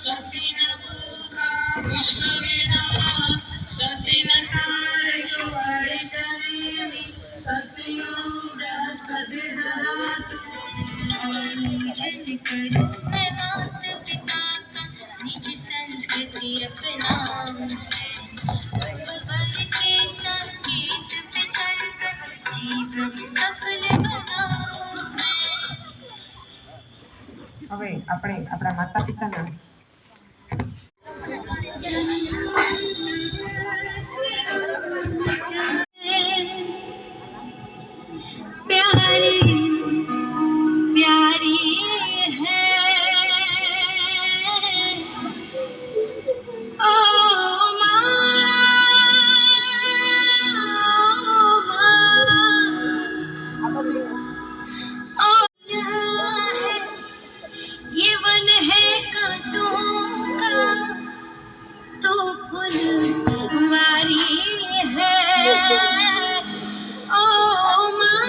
स्वस्ति न पूर्वा विश्ववेदाः स्वस्ति नस्तार्क्ष्यो अरिष्टनेमिः स्वस्ति नो बृहस्पतिर्दधातु। पूजन करूं मैं माता पिता का निज संस्कृति अपनाऊं गुरुवर के संगीत पे चलकर जीवन सफल बनाऊं मैं। હવે આપણે આપણા માતા પિતાના प्यारी प्यारी है ओ माँ ये वन है कांटों का तो फुलवारी है ओ माँ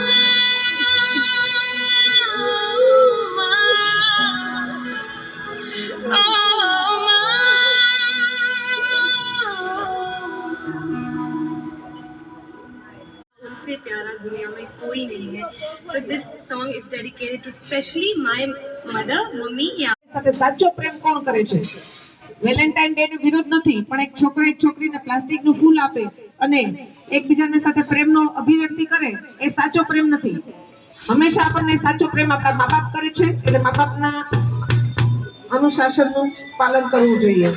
उनसे प्यारा दुनिया में कोई नहीं है. So this song is dedicated to especially my mother, mummy. સાથે સાચો પ્રેમ કોણ કરે છે? વેલેન્ટાઇન ડે નો વિરોધ નથી, પણ એક છોકરો એક છોકરીને પ્લાસ્ટિકનું ફૂલ આપે અને એકબીજાને સાથે પ્રેમનો અભિવ્યક્તિ કરે એ સાચો પ્રેમ નથી. હંમેશા આપણને સાચો પ્રેમ આપણા મા બાપ કરે છે, એટલે મા બાપના અનુશાસનનું પાલન કરવું જોઈએ.